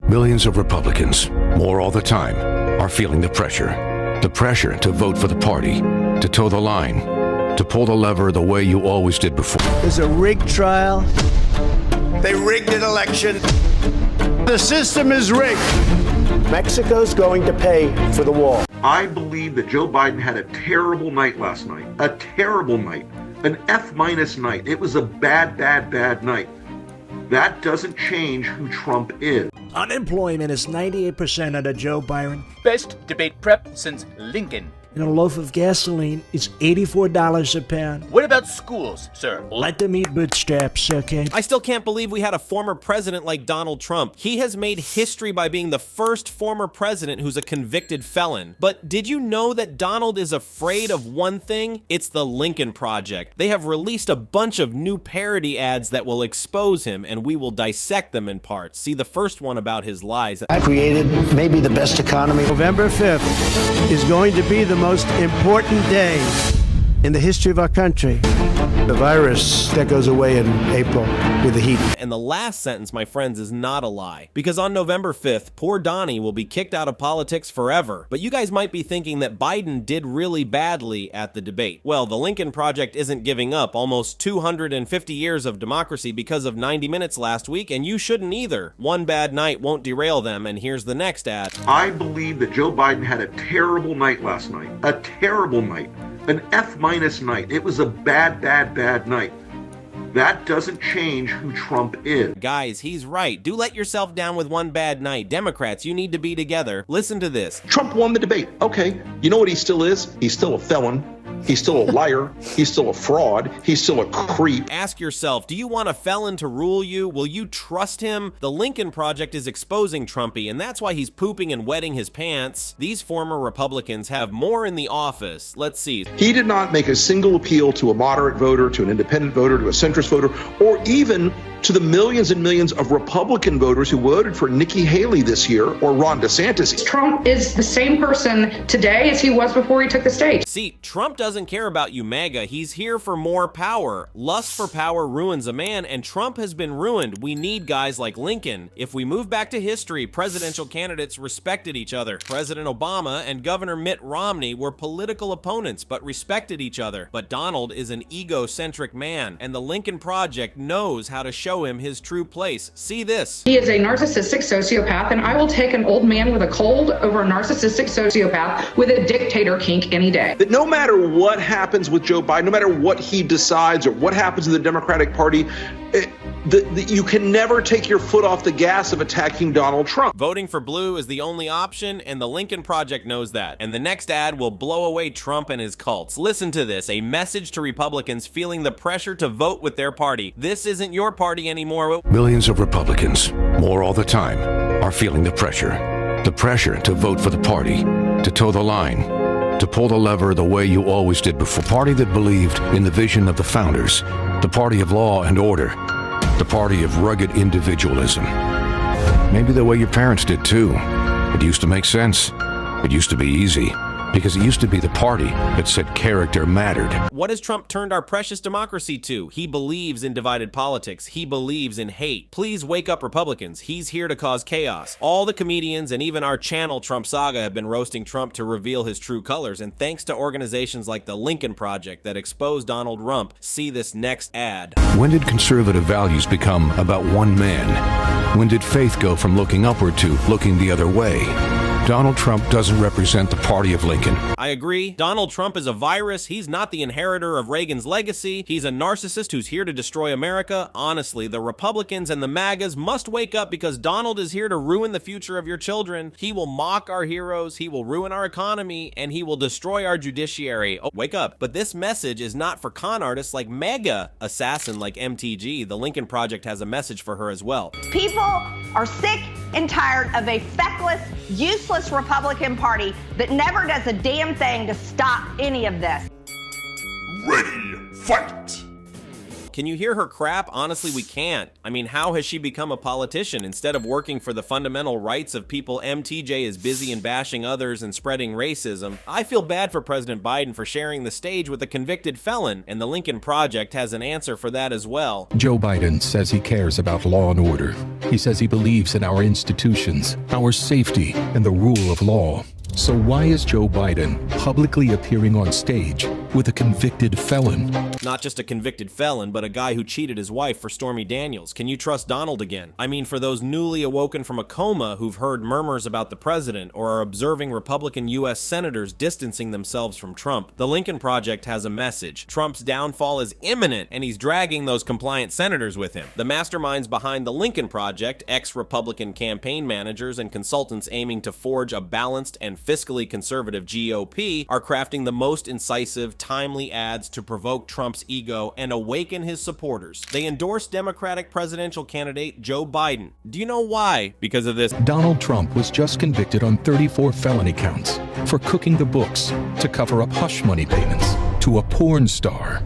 Millions of Republicans, more all the time, are feeling the pressure. The pressure to vote for the party, to toe the line, to pull the lever the way you always did before. There's a rigged trial. They rigged an election. The system is rigged. Mexico's going to pay for the wall. I believe that Joe Biden had a terrible night last night. A terrible night. An F- night. It was a bad night. That doesn't change who Trump is. Unemployment is 98% under Joe Biden. Best debate prep since Lincoln. And a loaf of gasoline is $84 a pound. What about schools, sir? Let them eat bootstraps, okay? I still can't believe we had a former president like Donald Trump. He has made history by being the first former president who's a convicted felon. But did you know that Donald is afraid of one thing? It's the Lincoln Project. They have released a bunch of new parody ads that will expose him, and we will dissect them in parts. See the first one about his lies. I created maybe the best economy. November 5th is going to be the most important day in the history of our country. The virus that goes away in April with the heat. And the last sentence, my friends, is not a lie. Because on November 5th, poor Donnie will be kicked out of politics forever. But you guys might be thinking that Biden did really badly at the debate. Well, the Lincoln Project isn't giving up almost 250 years of democracy because of 90 Minutes last week, and you shouldn't either. One bad night won't derail them, and here's the next ad. I believe that Joe Biden had a terrible night last night. A terrible night. An F- night. It was a bad night. That doesn't change who Trump is. Guys, he's right. Do let yourself down with one bad night. Democrats, you need to be together. Listen to this. Trump won the debate. Okay, you know what he still is? He's still a felon. He's still a liar. He's still a fraud. He's still a creep. Ask yourself, do you want a felon to rule you? Will you trust him? The Lincoln Project is exposing Trumpy, and that's why he's pooping and wetting his pants. These former Republicans have more in the office. Let's see. He did not make a single appeal to a moderate voter, to an independent voter, to a centrist voter, or even to the millions and millions of Republican voters who voted for Nikki Haley this year or Ron DeSantis. Trump is the same person today as he was before he took the stage. See, Trump doesn't care about you, MAGA. He's here for more power. Lust for power ruins a man, and Trump has been ruined. We need guys like Lincoln. If we move back to history, presidential candidates respected each other. President Obama and Governor Mitt Romney were political opponents, but respected each other. But Donald is an egocentric man, and the Lincoln Project knows how to show him his true place. See this. He is a narcissistic sociopath, and I will take an old man with a cold over a narcissistic sociopath with a dictator kink any day. That no matter what happens with Joe Biden, no matter what he decides or what happens in the Democratic Party, you can never take your foot off the gas of attacking Donald Trump. Voting for blue is the only option, and the Lincoln Project knows that. And the next ad will blow away Trump and his cults. Listen to this, a message to Republicans feeling the pressure to vote with their party. This isn't your party anymore. Millions of Republicans, more all the time, are feeling the pressure. The pressure to vote for the party, to toe the line, to pull the lever the way you always did before. A party that believed in the vision of the founders, the party of law and order, the party of rugged individualism. Maybe the way your parents did too. It used to make sense. It used to be easy. Because it used to be the party that said character mattered. What has Trump turned our precious democracy to? He believes in divided politics. He believes in hate. Please wake up, Republicans. He's here to cause chaos. All the comedians and even our channel, Trump Saga, have been roasting Trump to reveal his true colors. And thanks to organizations like the Lincoln Project that expose Donald Trump, see this next ad. When did conservative values become about one man? When did faith go from looking upward to looking the other way? Donald Trump doesn't represent the party of Lincoln. I agree. Donald Trump is a virus. He's not the inheritor of Reagan's legacy. He's a narcissist who's here to destroy America. Honestly, the Republicans and the MAGAs must wake up because Donald is here to ruin the future of your children. He will mock our heroes, he will ruin our economy, and he will destroy our judiciary. Oh, wake up. But this message is not for con artists like mega assassin like MTG. The Lincoln Project has a message for her as well. People are sick and tired of a feckless, useless Republican Party that never does a damn thing to stop any of this. Ready, fight! Can you hear her crap? Honestly, we can't. I mean, how has she become a politician? Instead of working for the fundamental rights of people, MTJ is busy in bashing others and spreading racism. I feel bad for President Biden for sharing the stage with a convicted felon, and the Lincoln Project has an answer for that as well. Joe Biden says he cares about law and order. He says he believes in our institutions, our safety, and the rule of law. So why is Joe Biden publicly appearing on stage with a convicted felon? Not just a convicted felon, but a guy who cheated his wife for Stormy Daniels. Can you trust Donald again? I mean, for those newly awoken from a coma who've heard murmurs about the president or are observing Republican U.S. senators distancing themselves from Trump, the Lincoln Project has a message. Trump's downfall is imminent, and he's dragging those compliant senators with him. The masterminds behind the Lincoln Project, ex-Republican campaign managers and consultants aiming to forge a balanced and fiscally conservative GOP, are crafting the most incisive, timely ads to provoke Trump's ego and awaken his supporters. They endorsed Democratic presidential candidate Joe Biden. Do you know why? Because of this. Donald Trump was just convicted on 34 felony counts for cooking the books to cover up hush money payments to a porn star.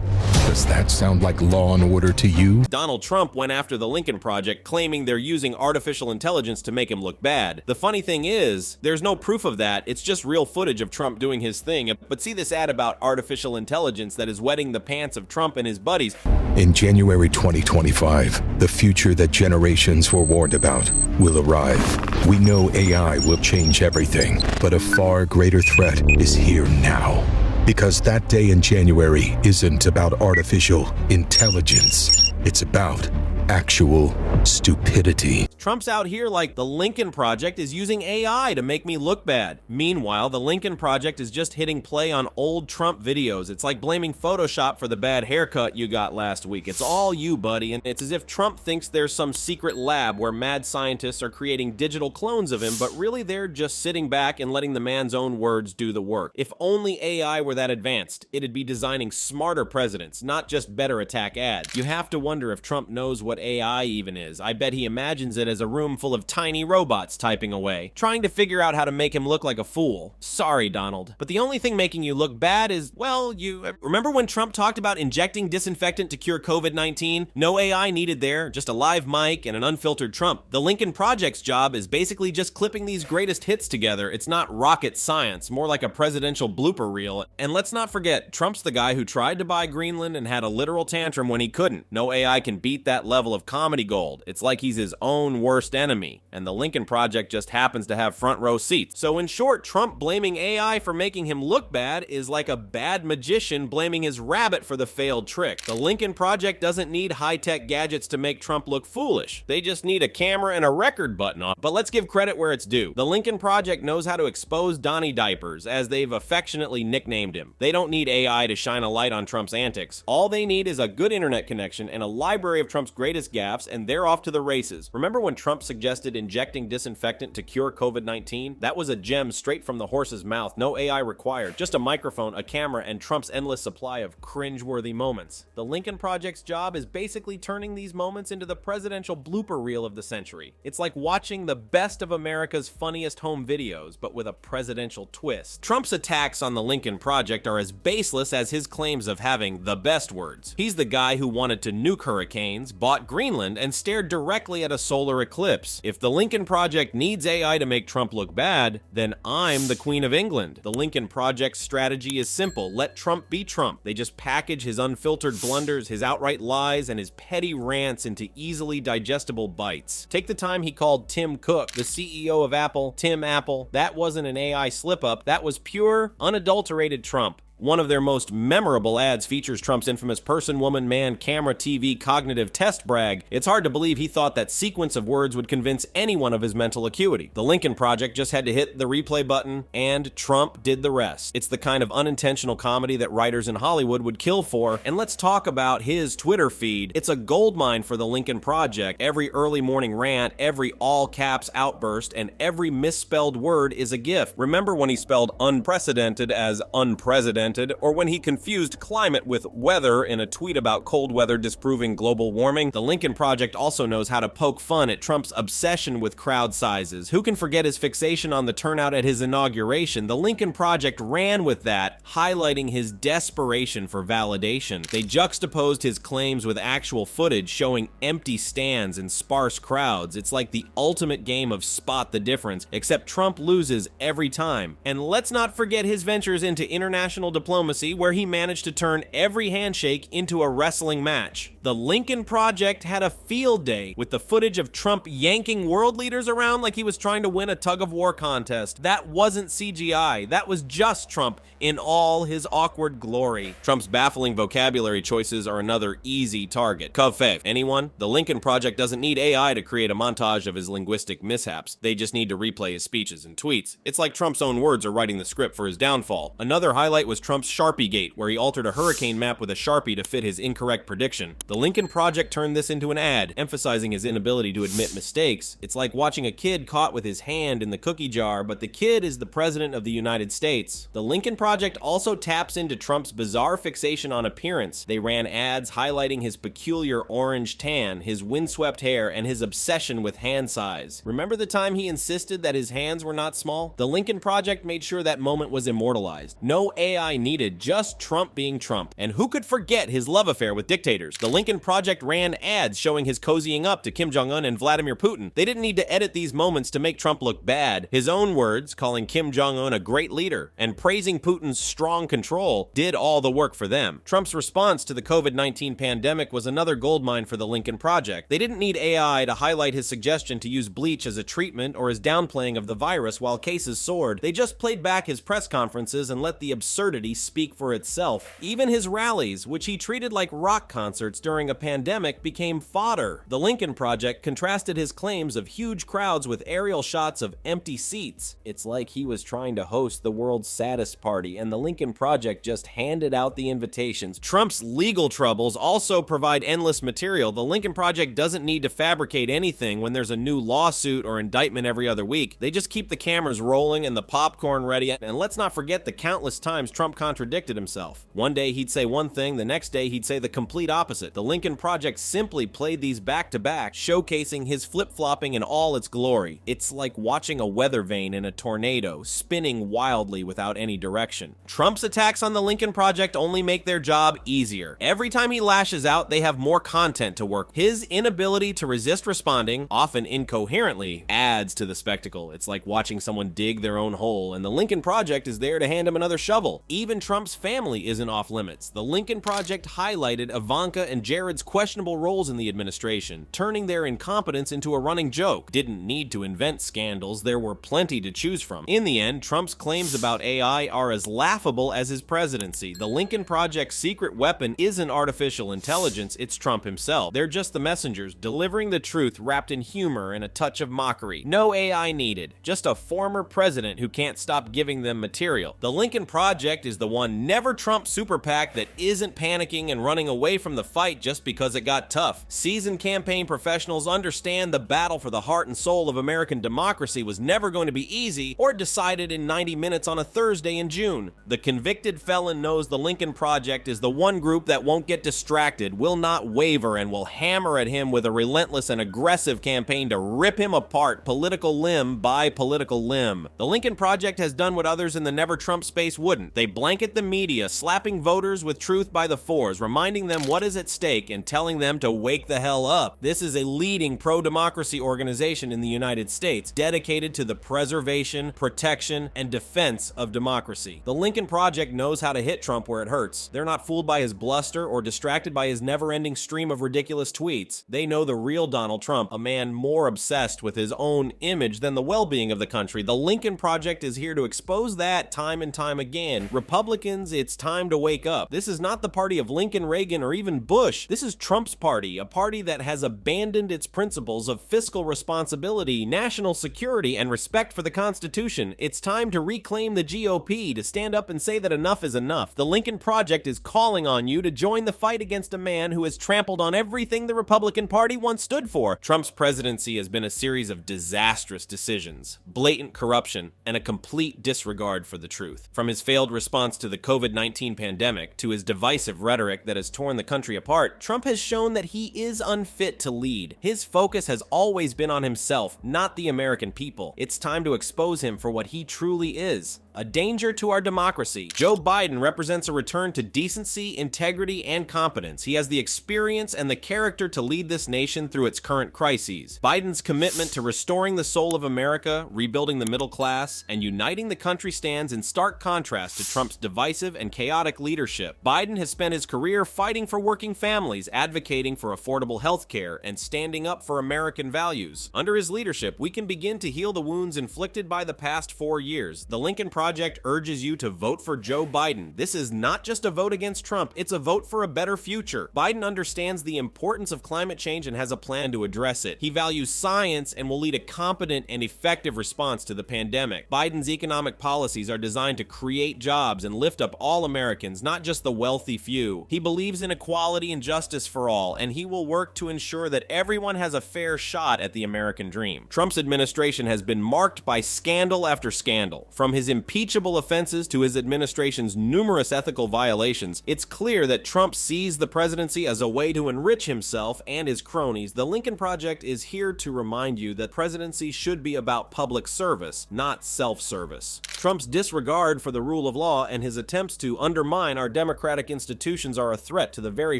Does that sound like law and order to you? Donald Trump went after the Lincoln Project, claiming they're using artificial intelligence to make him look bad. The funny thing is, there's no proof of that. It's just real footage of Trump doing his thing. But see this ad about artificial intelligence that is wetting the pants of Trump and his buddies. In January 2025, the future that generations were warned about will arrive. We know AI will change everything, but a far greater threat is here now. Because that day in January isn't about artificial intelligence. It's about actual stupidity. Trump's out here like the Lincoln Project is using AI to make me look bad. Meanwhile, the Lincoln Project is just hitting play on old Trump videos. It's like blaming Photoshop for the bad haircut you got last week. It's all you, buddy, and it's as if Trump thinks there's some secret lab where mad scientists are creating digital clones of him, but really they're just sitting back and letting the man's own words do the work. If only AI were that advanced, it'd be designing smarter presidents, not just better attack ads. You have to wonder if Trump knows what AI even is. I bet he imagines it as a room full of tiny robots typing away, trying to figure out how to make him look like a fool. Sorry, Donald. But the only thing making you look bad is, well, you remember when Trump talked about injecting disinfectant to cure COVID-19? No AI needed there, just a live mic and an unfiltered Trump. The Lincoln Project's job is basically just clipping these greatest hits together. It's not rocket science, more like a presidential blooper reel. And let's not forget, Trump's the guy who tried to buy Greenland and had a literal tantrum when he couldn't. No AI can beat that level of comedy gold. It's like he's his own worst enemy, and the Lincoln Project just happens to have front row seats. So in short, Trump blaming AI for making him look bad is like a bad magician blaming his rabbit for the failed trick. The Lincoln Project doesn't need high-tech gadgets to make Trump look foolish. They just need a camera and a record button on. But let's give credit where it's due. The Lincoln Project knows how to expose Donnie Diapers, as they've affectionately nicknamed him. They don't need AI to shine a light on Trump's antics. All they need is a good internet connection and a library of Trump's greatest gaffes, and they're off to the races. Remember when Trump suggested injecting disinfectant to cure COVID-19? That was a gem straight from the horse's mouth. No AI required. Just a microphone, a camera, and Trump's endless supply of cringeworthy moments. The Lincoln Project's job is basically turning these moments into the presidential blooper reel of the century. It's like watching the best of America's funniest home videos, but with a presidential twist. Trump's attacks on the Lincoln Project are as baseless as his claims of having the best words. He's the guy who wanted to nuke hurricanes, bought Greenland, and stared directly at a solar eclipse. If the Lincoln Project needs AI to make Trump look bad, then I'm the Queen of England. The Lincoln Project's strategy is simple. Let Trump be Trump. They just package his unfiltered blunders, his outright lies, and his petty rants into easily digestible bites. Take the time he called Tim Cook, the CEO of Apple, Tim Apple. That wasn't an AI slip-up. That was pure, unadulterated Trump. One of their most memorable ads features Trump's infamous person, woman, man, camera, TV, cognitive test brag. It's hard to believe he thought that sequence of words would convince anyone of his mental acuity. The Lincoln Project just had to hit the replay button, and Trump did the rest. It's the kind of unintentional comedy that writers in Hollywood would kill for, and let's talk about his Twitter feed. It's a goldmine for the Lincoln Project. Every early morning rant, every all-caps outburst, and every misspelled word is a gif. Remember when he spelled unprecedented as unprecedented? invented, or when he confused climate with weather in a tweet about cold weather disproving global warming. The Lincoln Project also knows how to poke fun at Trump's obsession with crowd sizes. Who can forget his fixation on the turnout at his inauguration? The Lincoln Project ran with that, highlighting his desperation for validation. They juxtaposed his claims with actual footage showing empty stands and sparse crowds. It's like the ultimate game of spot the difference, except Trump loses every time. And let's not forget his ventures into international diplomacy, where he managed to turn every handshake into a wrestling match. The Lincoln Project had a field day with the footage of Trump yanking world leaders around like he was trying to win a tug-of-war contest. That wasn't CGI. That was just Trump in all his awkward glory. Trump's baffling vocabulary choices are another easy target. Kavfev, anyone? The Lincoln Project doesn't need AI to create a montage of his linguistic mishaps. They just need to replay his speeches and tweets. It's like Trump's own words are writing the script for his downfall. Another highlight was Trump's Sharpie Gate, where he altered a hurricane map with a Sharpie to fit his incorrect prediction. The Lincoln Project turned this into an ad, emphasizing his inability to admit mistakes. It's like watching a kid caught with his hand in the cookie jar, but the kid is the president of the United States. The Lincoln Project also taps into Trump's bizarre fixation on appearance. They ran ads highlighting his peculiar orange tan, his windswept hair, and his obsession with hand size. Remember the time he insisted that his hands were not small? The Lincoln Project made sure that moment was immortalized. No AI needed, just Trump being Trump. And who could forget his love affair with dictators? The Lincoln Project ran ads showing his cozying up to Kim Jong-un and Vladimir Putin. They didn't need to edit these moments to make Trump look bad. His own words, calling Kim Jong-un a great leader and praising Putin's strong control, did all the work for them. Trump's response to the COVID-19 pandemic was another goldmine for the Lincoln Project. They didn't need AI to highlight his suggestion to use bleach as a treatment or his downplaying of the virus while cases soared. They just played back his press conferences and let the absurdity speak for itself. Even his rallies, which he treated like rock concerts during a pandemic, became fodder. The Lincoln Project contrasted his claims of huge crowds with aerial shots of empty seats. It's like he was trying to host the world's saddest party, and the Lincoln Project just handed out the invitations. Trump's legal troubles also provide endless material. The Lincoln Project doesn't need to fabricate anything when there's a new lawsuit or indictment every other week. They just keep the cameras rolling and the popcorn ready, and let's not forget the countless times Trump contradicted himself. One day he'd say one thing, the next day he'd say the complete opposite. The Lincoln Project simply played these back-to-back, showcasing his flip-flopping in all its glory. It's like watching a weather vane in a tornado, spinning wildly without any direction. Trump's attacks on the Lincoln Project only make their job easier. Every time he lashes out, they have more content to work. His inability to resist responding, often incoherently, adds to the spectacle. It's like watching someone dig their own hole, and the Lincoln Project is there to hand him another shovel. Even Trump's family isn't off limits. The Lincoln Project highlighted Ivanka and Jared's questionable roles in the administration, turning their incompetence into a running joke. Didn't need to invent scandals, there were plenty to choose from. In the end, Trump's claims about AI are as laughable as his presidency. The Lincoln Project's secret weapon isn't artificial intelligence, it's Trump himself. They're just the messengers, delivering the truth wrapped in humor and a touch of mockery. No AI needed, just a former president who can't stop giving them material. The Lincoln Project is the one never Trump super PAC that isn't panicking and running away from the fight just because it got tough. Seasoned campaign professionals understand the battle for the heart and soul of American democracy was never going to be easy or decided in 90 minutes on a Thursday in June. The convicted felon knows the Lincoln Project is the one group that won't get distracted, will not waver, and will hammer at him with a relentless and aggressive campaign to rip him apart political limb by political limb. The Lincoln Project has done what others in the never Trump space wouldn't. They blanket the media, slapping voters with truth by the fours, reminding them what is at stake and telling them to wake the hell up. This is a leading pro-democracy organization in the United States, dedicated to the preservation, protection, and defense of democracy. The Lincoln Project knows how to hit Trump where it hurts. They're not fooled by his bluster or distracted by his never-ending stream of ridiculous tweets. They know the real Donald Trump, a man more obsessed with his own image than the well-being of the country. The Lincoln Project is here to expose that time and time again. Republicans, it's time to wake up. This is not the party of Lincoln, Reagan, or even Bush. Bush. This is Trump's party, a party that has abandoned its principles of fiscal responsibility, national security, and respect for the Constitution. It's time to reclaim the GOP, to stand up and say that enough is enough. The Lincoln Project is calling on you to join the fight against a man who has trampled on everything the Republican Party once stood for. Trump's presidency has been a series of disastrous decisions, blatant corruption, and a complete disregard for the truth. From his failed response to the COVID-19 pandemic to his divisive rhetoric that has torn the country apart, Trump has shown that he is unfit to lead. His focus has always been on himself, not the American people. It's time to expose him for what he truly is: a danger to our democracy. Joe Biden represents a return to decency, integrity, and competence. He has the experience and the character to lead this nation through its current crises. Biden's commitment to restoring the soul of America, rebuilding the middle class, and uniting the country stands in stark contrast to Trump's divisive and chaotic leadership. Biden has spent his career fighting for working families, advocating for affordable health care, and standing up for American values. Under his leadership, we can begin to heal the wounds inflicted by the past 4 years. The Lincoln Project urges you to vote for Joe Biden. This is not just a vote against Trump, it's a vote for a better future. Biden understands the importance of climate change and has a plan to address it. He values science and will lead a competent and effective response to the pandemic. Biden's economic policies are designed to create jobs and lift up all Americans, not just the wealthy few. He believes in equality and justice for all, and he will work to ensure that everyone has a fair shot at the American dream. Trump's administration has been marked by scandal after scandal. From his impeachable offenses to his administration's numerous ethical violations, it's clear that Trump sees the presidency as a way to enrich himself and his cronies. The Lincoln Project is here to remind you that presidency should be about public service, not self-service. Trump's disregard for the rule of law and his attempts to undermine our democratic institutions are a threat to the very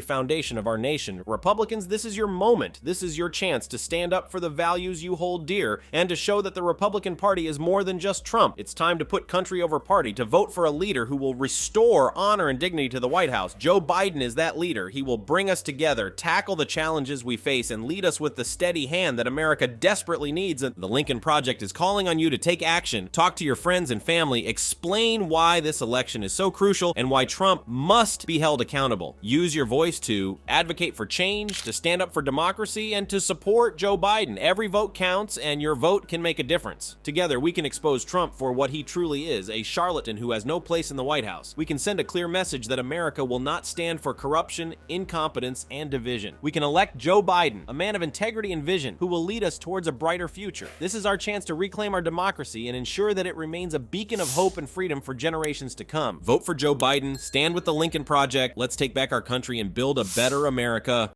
foundation of our nation. Republicans, this is your moment. This is your chance to stand up for the values you hold dear and to show that the Republican Party is more than just Trump. It's time to put country over party, to vote for a leader who will restore honor and dignity to the White House. Joe Biden is that leader. He will bring us together, tackle the challenges we face, and lead us with the steady hand that America desperately needs. And the Lincoln Project is calling on you to take action, talk to your friends and family, explain why this election is so crucial and why Trump must be held accountable. Use your voice to advocate for change, to stand up for democracy, and to support Joe Biden. Every vote counts, and your vote can make a difference. Together, we can expose Trump for what he truly is, a charlatan who has no place in the White House. We can send a clear message that America will not stand for corruption, incompetence, and division. We can elect Joe Biden, a man of integrity and vision, who will lead us towards a brighter future. This is our chance to reclaim our democracy and ensure that it remains a beacon of hope and freedom for generations to come. Vote for Joe Biden, stand with the Lincoln Project, let's take back our country and build a better America.